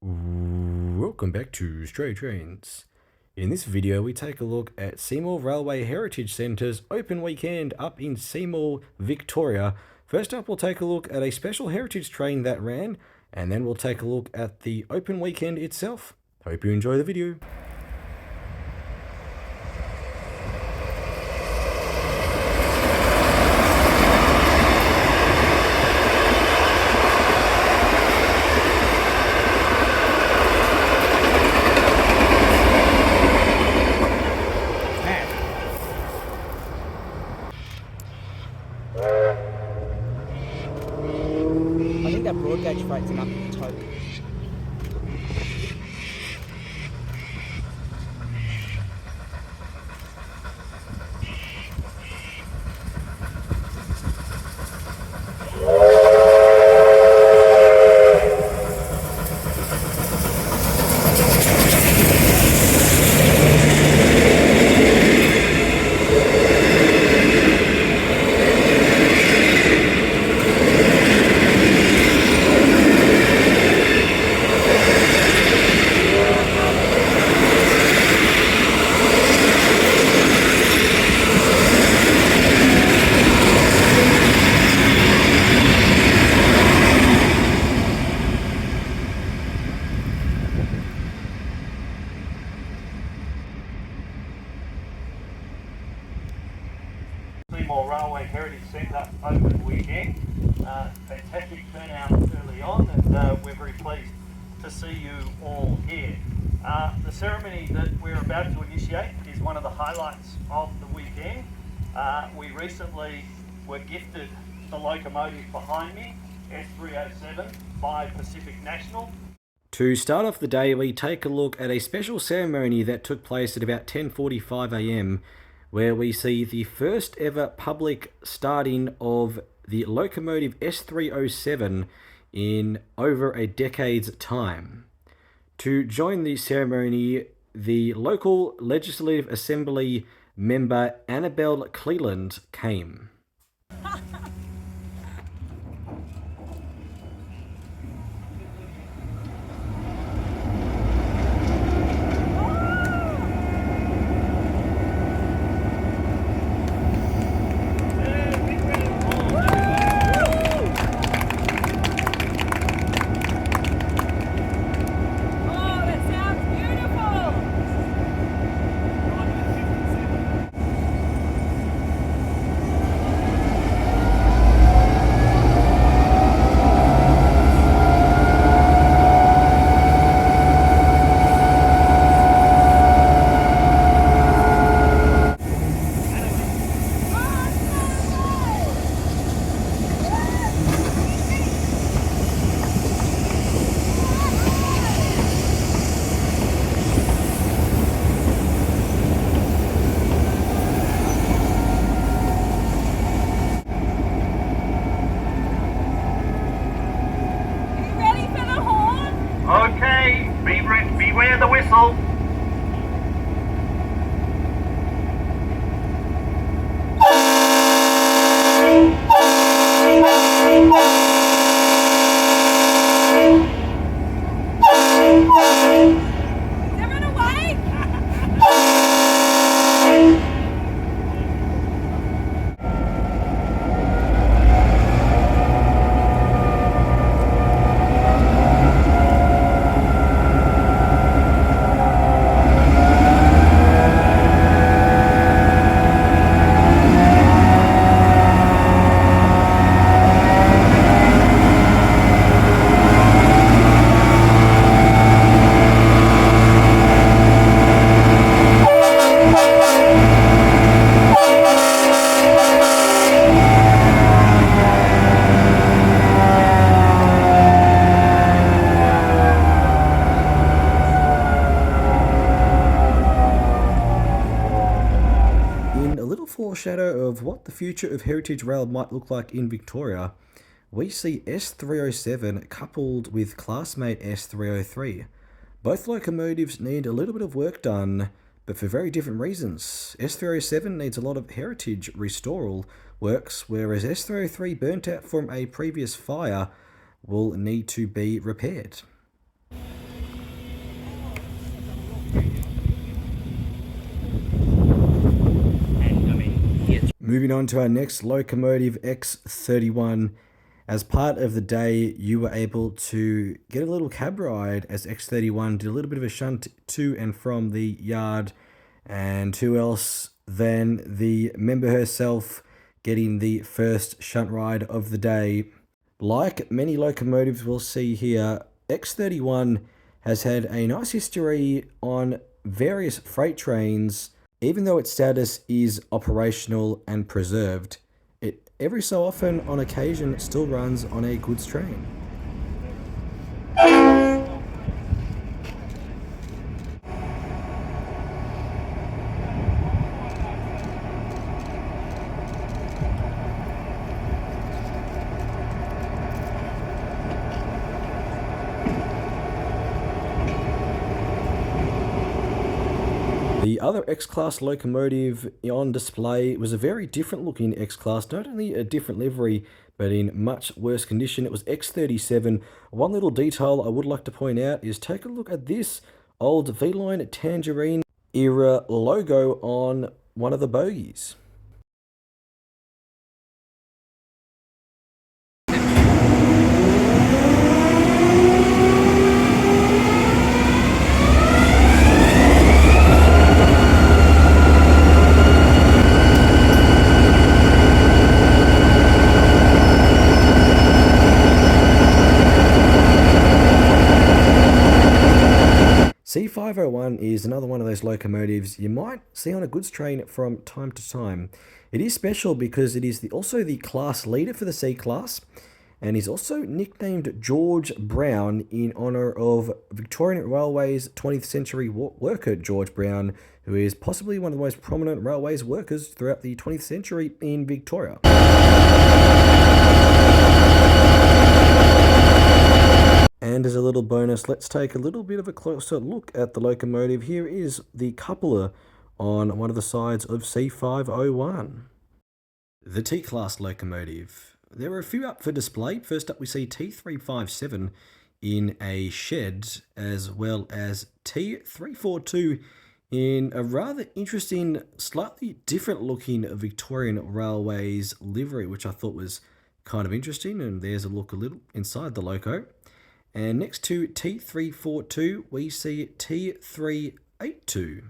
Welcome back to Strayatrains. In this video we take a look at Seymour Railway Heritage Centre's open weekend up in Seymour, Victoria. First up we'll take a look at a special heritage train that ran, and then we'll take a look at the open weekend itself. Hope you enjoy the video. I think that broad gauge freight's enough to tow. Seymour Railway Heritage Centre open weekend. Fantastic turnout early on, and we're very pleased to see you all here. The ceremony that we're about to initiate is one of the highlights of the weekend. We recently were gifted the locomotive behind me, S307 by Pacific National. To start off the day, we take a look at a special ceremony that took place at about 10:45 AM, where we see the first ever public starting of the locomotive S307 in over a decade's time. To join the ceremony, the local Legislative Assembly member Annabelle Cleland came. Okay, beware the whistle. Foreshadow of what the future of Heritage Rail might look like in Victoria, we see S307 coupled with classmate S303. Both locomotives need a little bit of work done, but for very different reasons. S307 needs a lot of heritage restoral works, whereas S303 burnt out from a previous fire will need to be repaired. And I mean, yeah, Moving on to our next locomotive, X31. As part of the day, you were able to get a little cab ride as X31 did a little bit of a shunt to and from the yard. And who else than the member herself getting the first shunt ride of the day. Like many locomotives we'll see here, X31 has had a nice history on various freight trains. Even though its status is operational and preserved, it every so often on occasion still runs on a goods train. The other X-Class locomotive on display was a very different looking X-Class, not only a different livery, but in much worse condition. It was X37. One little detail I would like to point out is take a look at this old V-line Tangerine era logo on one of the bogies. C501 is another one of those locomotives you might see on a goods train from time to time. It is special because it is also the class leader for the C-Class, and is also nicknamed George Brown in honour of Victorian Railways 20th century worker George Brown, who is possibly one of the most prominent railways workers throughout the 20th century in Victoria. And as a little bonus, let's take a little bit of a closer look at the locomotive. Here is the coupler on one of the sides of C501. The T-Class locomotive. There are a few up for display. First up we see T357 in a shed, as well as T342 in a rather interesting, slightly different looking Victorian Railways livery, which I thought was kind of interesting. And there's a look a little inside the loco. And next to T342, we see T382.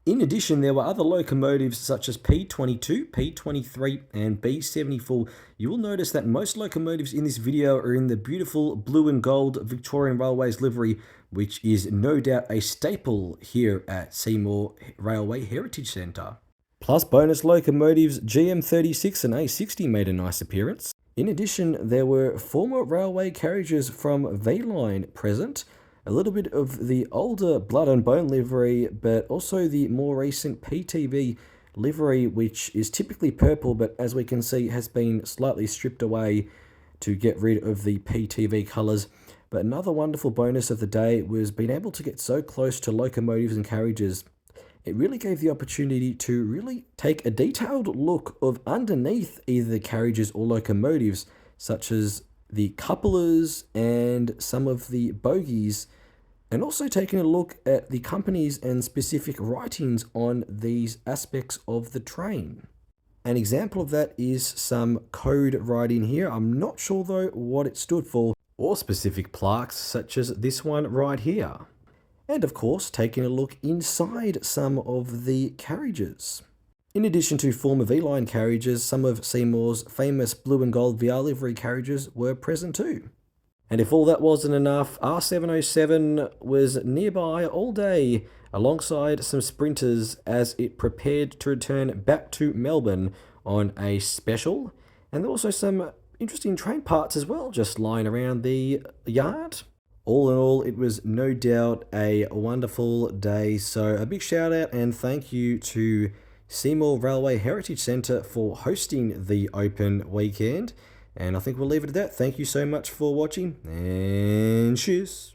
In addition, there were other locomotives such as P22, P23, and B74. You will notice that most locomotives in this video are in the beautiful blue and gold Victorian Railways livery, which is no doubt a staple here at Seymour Railway Heritage Centre. Plus bonus locomotives GM36 and A60 made a nice appearance. In addition, there were former railway carriages from V-Line present, a little bit of the older blood and bone livery, but also the more recent PTV livery, which is typically purple, but as we can see has been slightly stripped away to get rid of the PTV colours. But another wonderful bonus of the day was being able to get so close to locomotives and carriages. It really gave the opportunity to really take a detailed look of underneath either the carriages or locomotives, such as the couplers and some of the bogies, and also taking a look at the companies and specific writings on these aspects of the train. An example of that is some code writing here. I'm not sure though what it stood for, or specific plaques such as this one right here. And of course, taking a look inside some of the carriages. In addition to former V-Line carriages, some of Seymour's famous blue and gold VR livery carriages were present too. And if all that wasn't enough, R707 was nearby all day alongside some sprinters as it prepared to return back to Melbourne on a special. And there were also some interesting train parts as well, just lying around the yard. All in all, it was no doubt a wonderful day. So a big shout out and thank you to Seymour Railway Heritage Centre for hosting the open weekend. And I think we'll leave it at that. Thank you so much for watching, and cheers.